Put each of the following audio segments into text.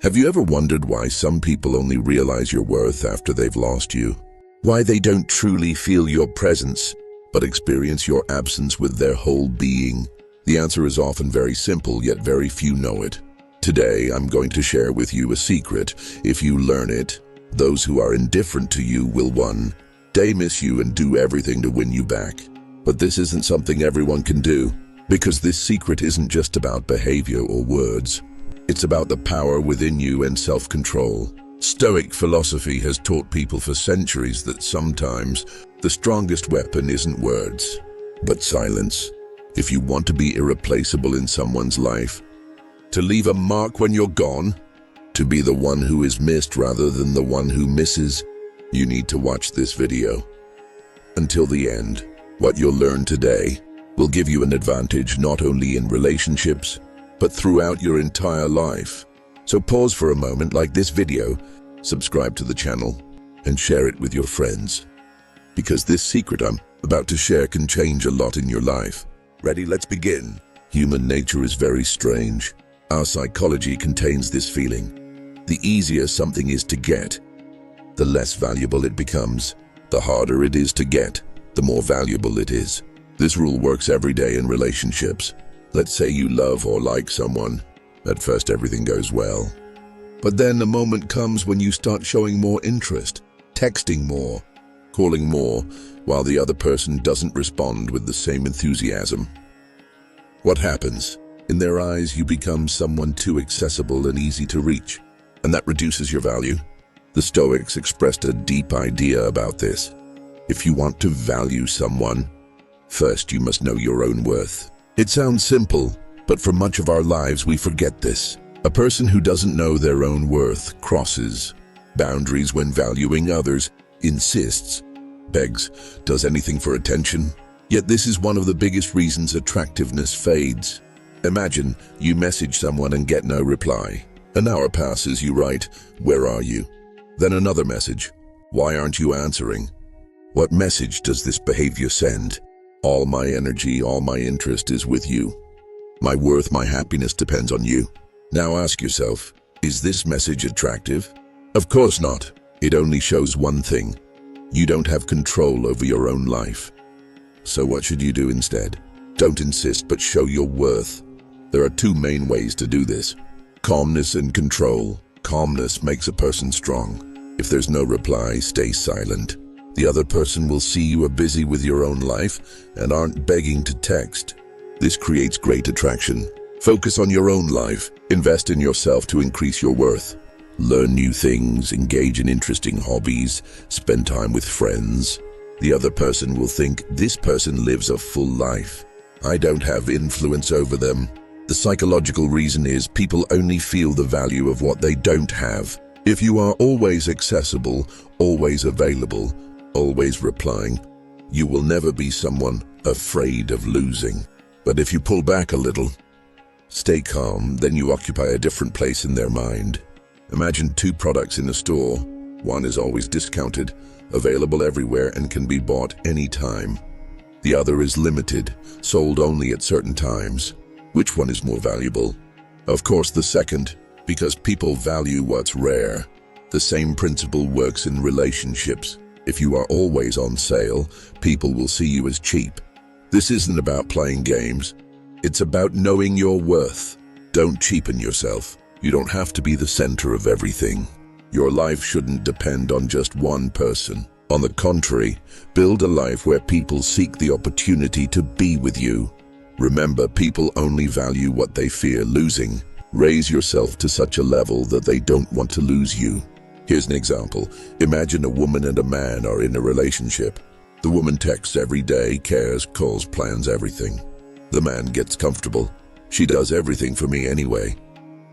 Have you ever wondered why some people only realize your worth after they've lost you? Why they don't truly feel your presence, but experience your absence with their whole being? The answer is often very simple, yet very few know it. Today, I'm going to share with you a secret. If you learn it, those who are indifferent to you will one day miss you and do everything to win you back. But this isn't something everyone can do, because this secret isn't just about behavior or words. It's about the power within you and self-control. Stoic philosophy has taught people for centuries that sometimes the strongest weapon isn't words, but silence. If you want to be irreplaceable in someone's life, to leave a mark when you're gone, to be the one who is missed rather than the one who misses, you need to watch this video until the end. What you'll learn today will give you an advantage not only in relationships, but throughout your entire life. So pause for a moment, like this video, subscribe to the channel, and share it with your friends. Because this secret I'm about to share can change a lot in your life. Ready? Let's begin. Human nature is very strange. Our psychology contains this feeling. The easier something is to get, the less valuable it becomes. The harder it is to get, the more valuable it is. This rule works every day in relationships. Let's say you love or like someone. At first everything goes well. But then a moment comes when you start showing more interest, texting more, calling more, while the other person doesn't respond with the same enthusiasm. What happens? In their eyes, you become someone too accessible and easy to reach, and that reduces your value. The Stoics expressed a deep idea about this. If you want to value someone, first you must know your own worth. It sounds simple, but for much of our lives we forget this. A person who doesn't know their own worth crosses boundaries when valuing others, insists, begs, does anything for attention. Yet this is one of the biggest reasons attractiveness fades. Imagine you message someone and get no reply. An hour passes, you write, "Where are you?" Then another message, "Why aren't you answering?" What message does this behavior send? All my energy, all my interest is with you. My worth, my happiness depends on you. Now ask yourself, is this message attractive? Of course not. It only shows one thing. You don't have control over your own life. So what should you do instead? Don't insist, but show your worth. There are two main ways to do this: calmness and control. Calmness makes a person strong. If there's no reply, stay silent. The other person will see you are busy with your own life and aren't begging to text. This creates great attraction. Focus on your own life. Invest in yourself to increase your worth. Learn new things, engage in interesting hobbies, spend time with friends. The other person will think, this person lives a full life. I don't have influence over them. The psychological reason is people only feel the value of what they don't have. If you are always accessible, always available, always replying, you will never be someone afraid of losing. But if you pull back a little, stay calm, then you occupy a different place in their mind. Imagine two products in a store. One is always discounted, available everywhere, and can be bought anytime. The other is limited, sold only at certain times. Which one is more valuable? Of course, the second, because people value what's rare. The same principle works in relationships. If you are always on sale, people will see you as cheap. This isn't about playing games. It's about knowing your worth. Don't cheapen yourself. You don't have to be the center of everything. Your life shouldn't depend on just one person. On the contrary, build a life where people seek the opportunity to be with you. Remember, people only value what they fear losing. Raise yourself to such a level that they don't want to lose you. Here's an example. Imagine a woman and a man are in a relationship. The woman texts every day, cares, calls, plans everything. The man gets comfortable. She does everything for me anyway.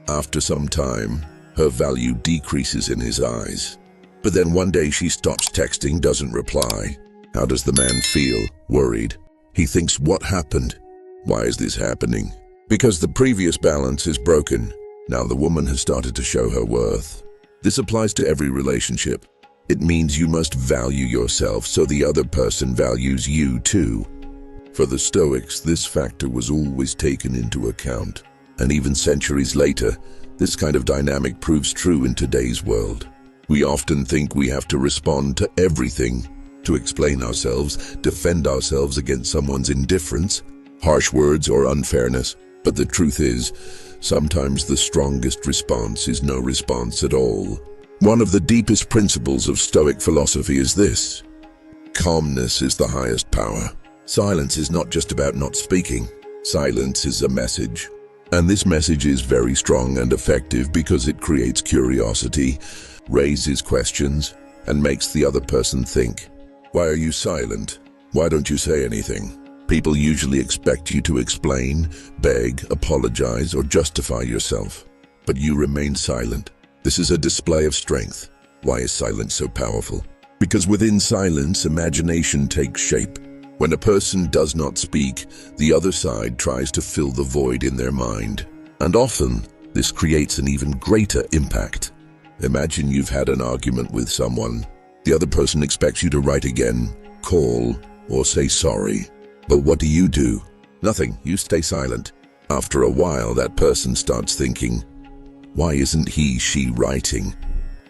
After some time, her value decreases in his eyes. But then one day she stops texting, doesn't reply. How does the man feel? Worried. He thinks, what happened? Why is this happening? Because the previous balance is broken. Now the woman has started to show her worth. This applies to every relationship. It means you must value yourself so the other person values you too. For the Stoics, this factor was always taken into account. And even centuries later, This kind of dynamic proves true in today's world. We often think we have to respond to everything, to explain ourselves, defend ourselves against someone's indifference, harsh words, or unfairness. But the truth is, sometimes the strongest response is no response at all. One of the deepest principles of Stoic philosophy is this: calmness is the highest power. Silence is not just about not speaking. Silence is a message. And this message is very strong and effective because it creates curiosity, raises questions, and makes the other person think. Why are you silent? Why don't you say anything? People usually expect you to explain, beg, apologize, or justify yourself. But you remain silent. This is a display of strength. Why is silence so powerful? Because within silence, imagination takes shape. When a person does not speak, the other side tries to fill the void in their mind. And often, this creates an even greater impact. Imagine you've had an argument with someone. The other person expects you to write again, call, or say sorry. But what do? Nothing. You stay silent. After a while, that person starts thinking, why isn't she writing?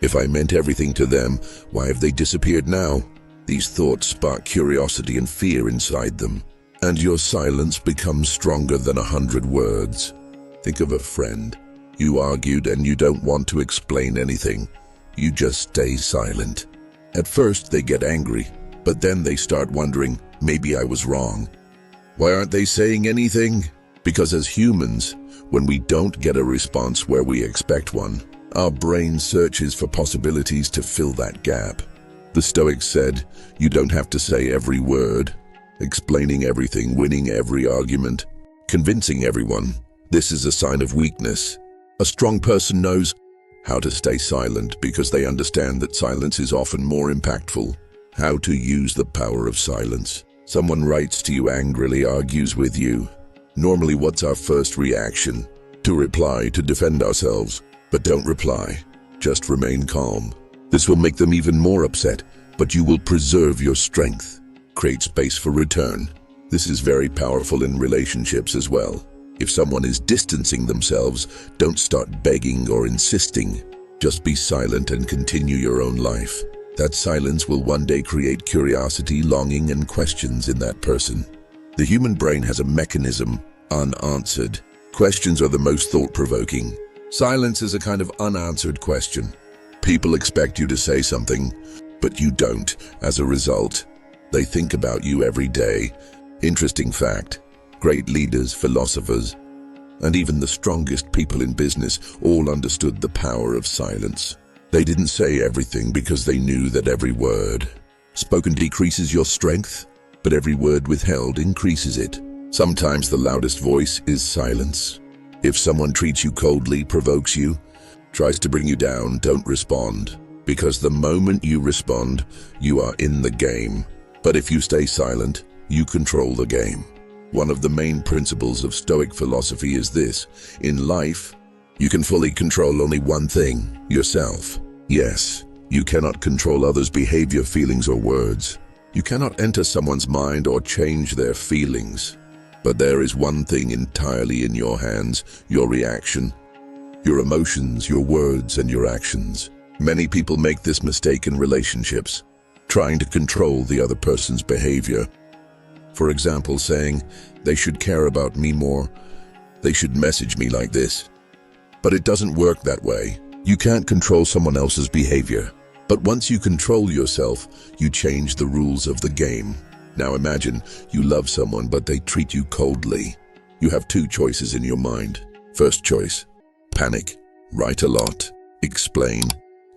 If I meant everything to them, why have they disappeared now? These thoughts spark curiosity and fear inside them, and your silence becomes stronger than 100 words. Think of a friend. You argued and you don't want to explain anything. You just stay silent. At first they get angry, but then they start wondering, maybe I was wrong. Why aren't they saying anything? Because as humans, when we don't get a response where we expect one, our brain searches for possibilities to fill that gap. The Stoics said, you don't have to say every word, explaining everything, winning every argument, convincing everyone. This is a sign of weakness. A strong person knows how to stay silent because they understand that silence is often more impactful. How to use the power of silence. Someone writes to you angrily, argues with you. Normally, what's our first reaction? To reply, to defend ourselves. But don't reply. Just remain calm. This will make them even more upset, but you will preserve your strength. Create space for return. This is very powerful in relationships as well. If someone is distancing themselves, don't start begging or insisting. Just be silent and continue your own life. That silence will one day create curiosity, longing, and questions in that person. The human brain has a mechanism, unanswered. Questions are the most thought-provoking. Silence is a kind of unanswered question. People expect you to say something, but you don't. As a result, they think about you every day. Interesting fact, great leaders, philosophers, and even the strongest people in business all understood the power of silence. They didn't say everything because they knew that every word spoken decreases your strength, but every word withheld increases it. Sometimes the loudest voice is silence. If someone treats you coldly, provokes you, tries to bring you down, don't respond. Because the moment you respond, you are in the game. But if you stay silent, you control the game. One of the main principles of Stoic philosophy is this: in life, you can fully control only one thing, yourself. Yes, you cannot control others' behavior, feelings, or words. You cannot enter someone's mind or change their feelings. But there is one thing entirely in your hands: your reaction, your emotions, your words, and your actions. Many people make this mistake in relationships, trying to control the other person's behavior. For example, saying, they should care about me more, they should message me like this. But it doesn't work that way. You can't control someone else's behavior. But once you control yourself, you change the rules of the game. Now imagine you love someone but they treat you coldly. You have two choices in your mind. First choice, panic, write a lot, explain,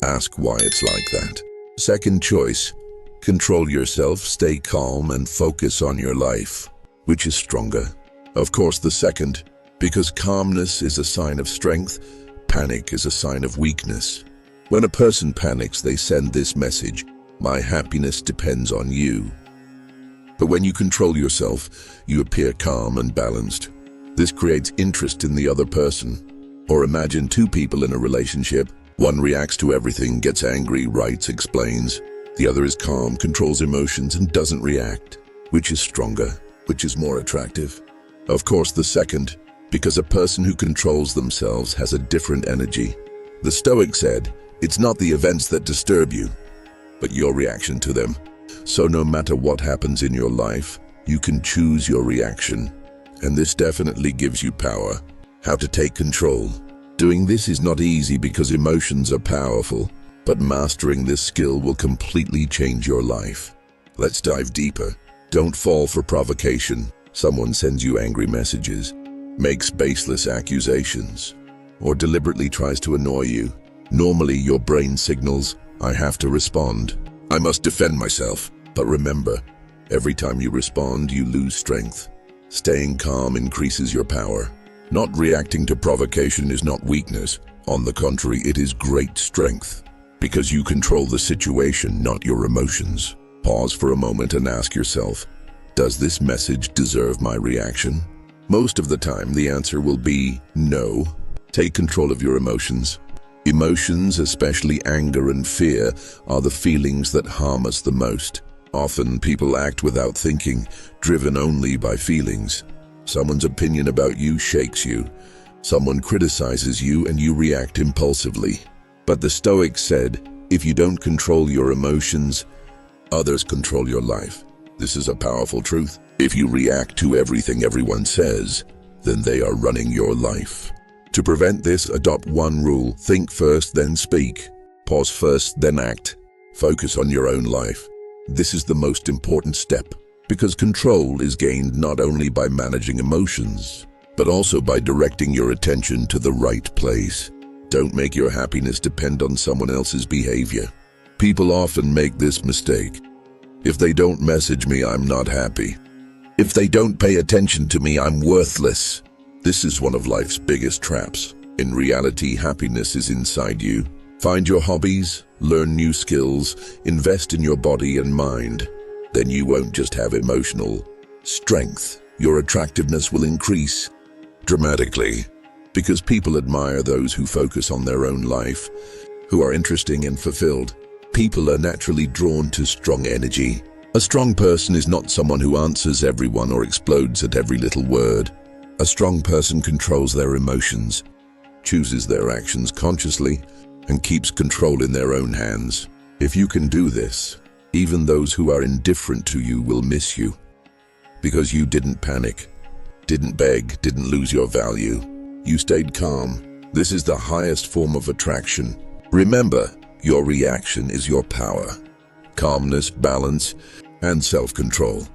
ask why it's like that. Second choice, control yourself, stay calm, and focus on your life. Which is stronger? Of course the second, because calmness is a sign of strength, panic is a sign of weakness. When a person panics, they send this message: my happiness depends on you. But when you control yourself, you appear calm and balanced. This creates interest in the other person. Or imagine two people in a relationship. One reacts to everything, gets angry, writes, explains. The other is calm, controls emotions, and doesn't react. Which is stronger? Which is more attractive? Of course, the second, because a person who controls themselves has a different energy. The Stoic said, "It's not the events that disturb you, but your reaction to them." So no matter what happens in your life, you can choose your reaction. And this definitely gives you power. How to take control. Doing this is not easy because emotions are powerful, but mastering this skill will completely change your life. Let's dive deeper. Don't fall for provocation. Someone sends you angry messages, makes baseless accusations, or deliberately tries to annoy you. Normally, your brain signals, "I have to respond. I must defend myself." But remember, every time you respond, you lose strength. Staying calm increases your power. Not reacting to provocation is not weakness. On the contrary, it is great strength. Because you control the situation, not your emotions. Pause for a moment and ask yourself, does this message deserve my reaction? Most of the time, the answer will be no. Take control of your emotions. Emotions, especially anger and fear, are the feelings that harm us the most. Often, people act without thinking, driven only by feelings. Someone's opinion about you shakes you. Someone criticizes you and you react impulsively. But the Stoics said, if you don't control your emotions, others control your life. This is a powerful truth. If you react to everything everyone says, then they are running your life. To prevent this, adopt one rule: think first, then speak. Pause first, then act. Focus on your own life. This is the most important step, because control is gained not only by managing emotions, but also by directing your attention to the right place. Don't make your happiness depend on someone else's behavior. People often make this mistake. If they don't message me, I'm not happy. If they don't pay attention to me, I'm worthless. This is one of life's biggest traps. In reality, happiness is inside you. Find your hobbies, learn new skills, invest in your body and mind. Then you won't just have emotional strength. Your attractiveness will increase dramatically. Because people admire those who focus on their own life, who are interesting and fulfilled. People are naturally drawn to strong energy. A strong person is not someone who answers everyone or explodes at every little word. A strong person controls their emotions, chooses their actions consciously, and keeps control in their own hands. If you can do this, even those who are indifferent to you will miss you. Because you didn't panic, didn't beg, didn't lose your value. You stayed calm. This is the highest form of attraction. Remember, your reaction is your power. Calmness, balance, and self-control.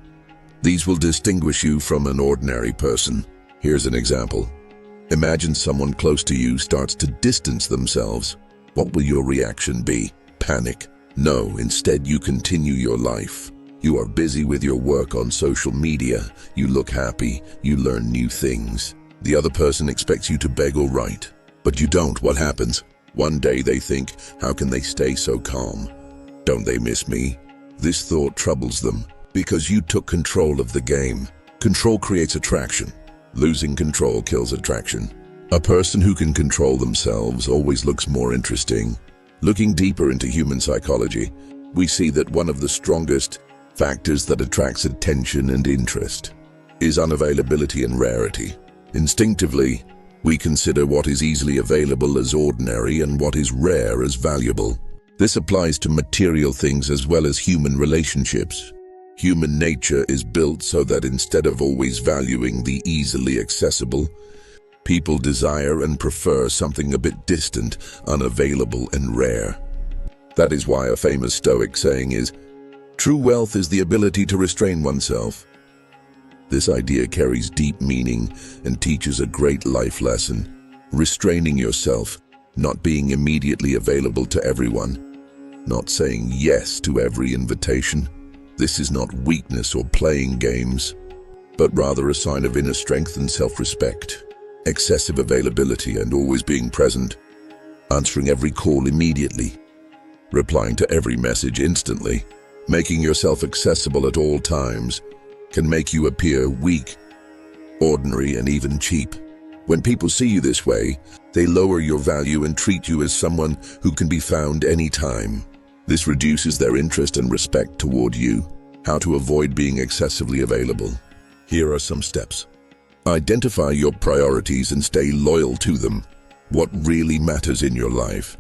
These will distinguish you from an ordinary person. Here's an example. Imagine someone close to you starts to distance themselves. What will your reaction be? Panic? No, instead you continue your life. You are busy with your work on social media. You look happy. You learn new things. The other person expects you to beg or write, but you don't. What happens? One day they think, how can they stay so calm? Don't they miss me? This thought troubles them because you took control of the game. Control creates attraction. Losing control kills attraction. A person who can control themselves always looks more interesting. Looking deeper into human psychology, we see that one of the strongest factors that attracts attention and interest is unavailability and rarity. Instinctively, we consider what is easily available as ordinary and what is rare as valuable. This applies to material things as well as human relationships. Human nature is built so that instead of always valuing the easily accessible, people desire and prefer something a bit distant, unavailable, and rare. That is why a famous Stoic saying is, "True wealth is the ability to restrain oneself." This idea carries deep meaning and teaches a great life lesson. Restraining yourself, not being immediately available to everyone, not saying yes to every invitation. This is not weakness or playing games, but rather a sign of inner strength and self-respect. Excessive availability and always being present, answering every call immediately, replying to every message instantly, making yourself accessible at all times, can make you appear weak, ordinary, and even cheap. When people see you this way, they lower your value and treat you as someone who can be found anytime. This reduces their interest and respect toward you. How to avoid being excessively available. Here are some steps. Identify your priorities and stay loyal to them. What really matters in your life?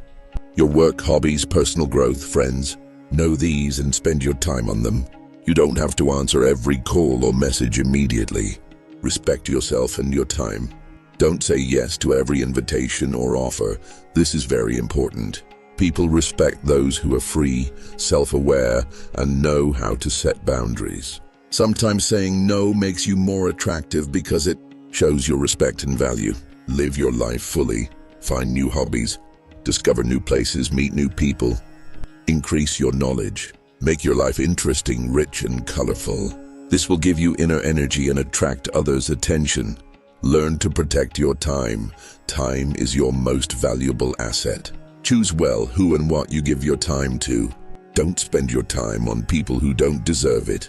Your work, hobbies, personal growth, friends. Know these and spend your time on them. You don't have to answer every call or message immediately. Respect yourself and your time. Don't say yes to every invitation or offer. This is very important. People respect those who are free, self-aware, and know how to set boundaries. Sometimes saying no makes you more attractive because it shows your respect and value. Live your life fully. Find new hobbies. Discover new places. Meet new people. Increase your knowledge. Make your life interesting, rich, and colorful. This will give you inner energy and attract others' attention. Learn to protect your time. Time is your most valuable asset. Choose well who and what you give your time to. Don't spend your time on people who don't deserve it.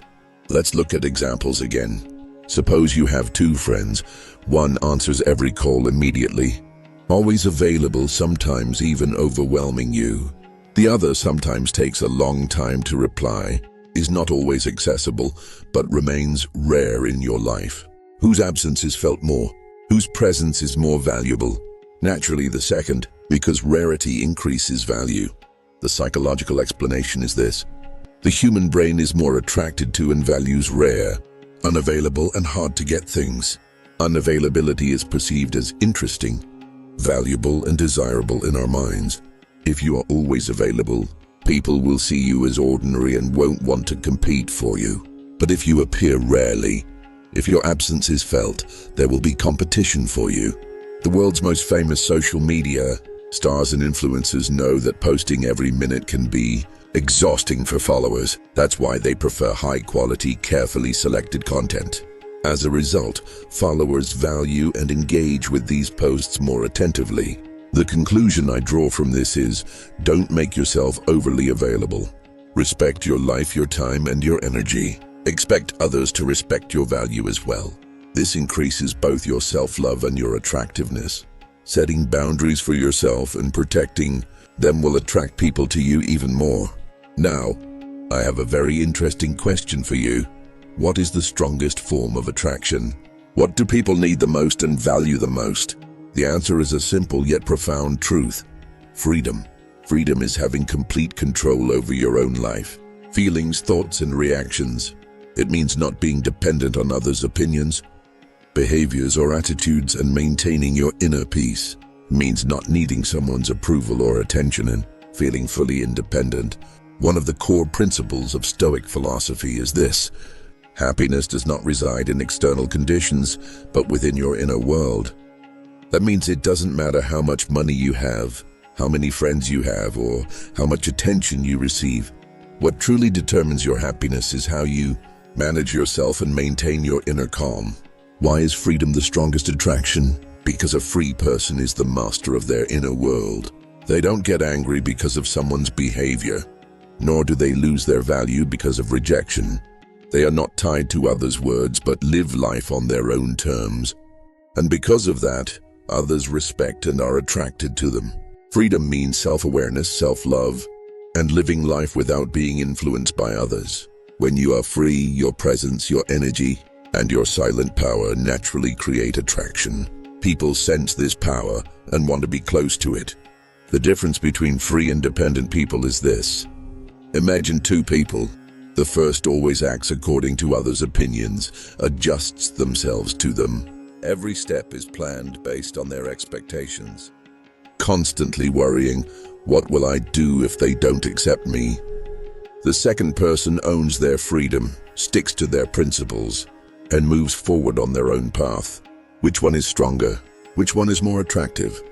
Let's look at examples again. Suppose you have two friends. One answers every call immediately, always available, sometimes even overwhelming you. The other sometimes takes a long time to reply, is not always accessible, but remains rare in your life. Whose absence is felt more? Whose presence is more valuable? Naturally, the second, because rarity increases value. The psychological explanation is this. The human brain is more attracted to and values rare, unavailable, and hard to get things. Unavailability is perceived as interesting, valuable, and desirable in our minds. If you are always available, people will see you as ordinary and won't want to compete for you. But if you appear rarely, if your absence is felt, there will be competition for you. The world's most famous social media stars and influencers know that posting every minute can be exhausting for followers. That's why they prefer high-quality, carefully selected content. As a result, followers value and engage with these posts more attentively. The conclusion I draw from this is, don't make yourself overly available. Respect your life, your time, and your energy. Expect others to respect your value as well. This increases both your self-love and your attractiveness. Setting boundaries for yourself and protecting them will attract people to you even more. Now, I have a very interesting question for you. What is the strongest form of attraction? What do people need the most and value the most? The answer is a simple yet profound truth. Freedom. Freedom is having complete control over your own life, feelings, thoughts, and reactions. It means not being dependent on others' opinions, behaviors, or attitudes, and maintaining your inner peace. It means not needing someone's approval or attention and feeling fully independent. One of the core principles of Stoic philosophy is this: happiness does not reside in external conditions, but within your inner world. That means it doesn't matter how much money you have, how many friends you have, or how much attention you receive. What truly determines your happiness is how you manage yourself and maintain your inner calm. Why is freedom the strongest attraction? Because a free person is the master of their inner world. They don't get angry because of someone's behavior, nor do they lose their value because of rejection. They are not tied to others' words, but live life on their own terms. And because of that, others respect and are attracted to them. Freedom means self-awareness, self-love, and living life without being influenced by others. When you are free, your presence, your energy, and your silent power naturally create attraction. People sense this power and want to be close to it. The difference between free and dependent people is this. Imagine two people. The first always acts according to others' opinions, adjusts themselves to them. Every step is planned based on their expectations, constantly worrying, what will I do if they don't accept me? The second person owns their freedom, sticks to their principles, and moves forward on their own path. Which one is stronger? Which one is more attractive?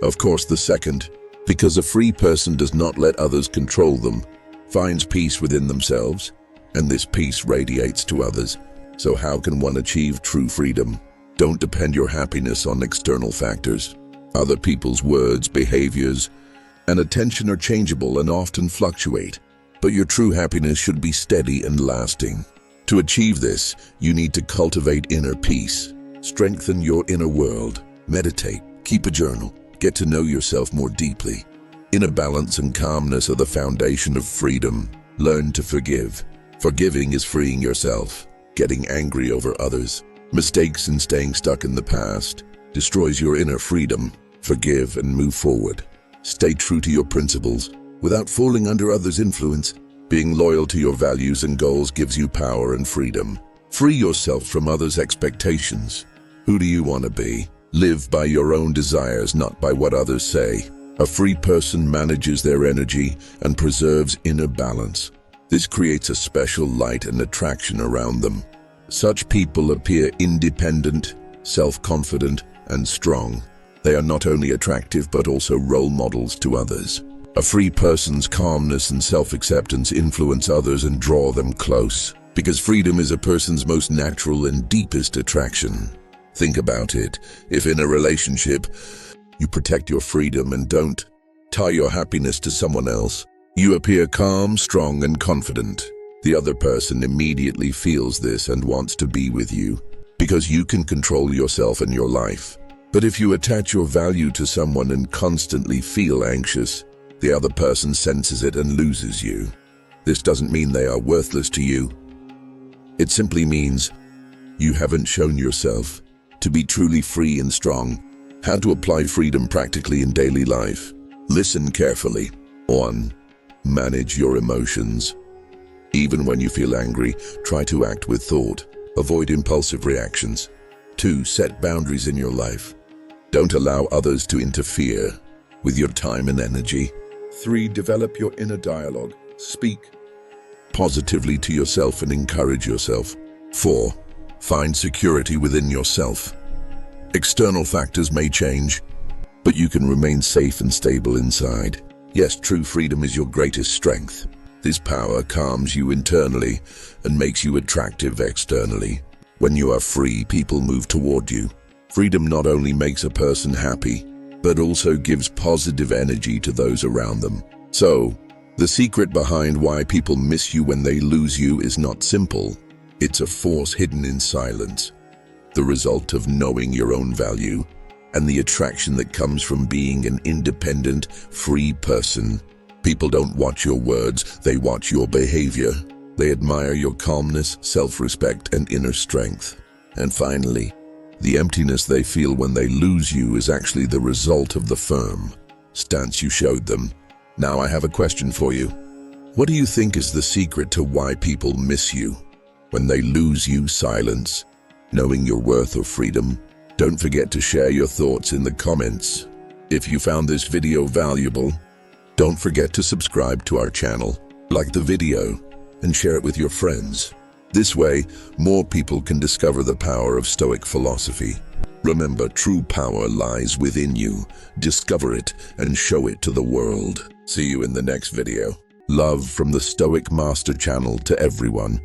Of course, the second, because a free person does not let others control them, finds peace within themselves, and this peace radiates to others. So how can one achieve true freedom? Don't depend your happiness on external factors. Other people's words, behaviors, and attention are changeable and often fluctuate, but your true happiness should be steady and lasting. To achieve this, you need to cultivate inner peace, strengthen your inner world, meditate, keep a journal, get to know yourself more deeply. Inner balance and calmness are the foundation of freedom. Learn to forgive. Forgiving is freeing yourself. Getting angry over others Mistakes and staying stuck in the past destroys your inner freedom. Forgive and move forward. Stay true to your principles without falling under others' influence. Being loyal to your values and goals gives you power and freedom. Free yourself from others' expectations. Who do you want to be? Live by your own desires, not by what others say. A free person manages their energy and preserves inner balance. This creates a special light and attraction around them. Such people appear independent, self-confident, and strong. They are not only attractive but also role models to others. A free person's calmness and self-acceptance influence others and draw them close, because freedom is a person's most natural and deepest attraction. Think about it. If in a relationship, you protect your freedom and don't tie your happiness to someone else, you appear calm, strong, and confident. The other person immediately feels this and wants to be with you, because you can control yourself and your life. But if you attach your value to someone and constantly feel anxious, the other person senses it and loses you. This doesn't mean they are worthless to you. It simply means you haven't shown yourself to be truly free and strong. How to apply freedom practically in daily life. Listen carefully. 1. Manage your emotions. Even when you feel angry, try to act with thought. Avoid impulsive reactions. 2. Set boundaries in your life. Don't allow others to interfere with your time and energy. 3. Develop your inner dialogue. Speak positively to yourself and encourage yourself. 4. Find security within yourself. External factors may change, but you can remain safe and stable inside. Yes, true freedom is your greatest strength. This power calms you internally and makes you attractive externally. When you are free, people move toward you. Freedom not only makes a person happy, but also gives positive energy to those around them. So, the secret behind why people miss you when they lose you is not simple. It's a force hidden in silence, the result of knowing your own value, and the attraction that comes from being an independent, free person. People don't watch your words, they watch your behavior. They admire your calmness, self-respect, and inner strength. And finally, the emptiness they feel when they lose you is actually the result of the firm stance you showed them. Now I have a question for you. What do you think is the secret to why people miss you when they lose you? Silence, knowing your worth, or freedom? Don't forget to share your thoughts in the comments. If you found this video valuable, don't forget to subscribe to our channel, like the video, and share it with your friends. This way, more people can discover the power of Stoic philosophy. Remember, true power lies within you. Discover it and show it to the world. See you in the next video. Love from the Stoic Master channel to everyone.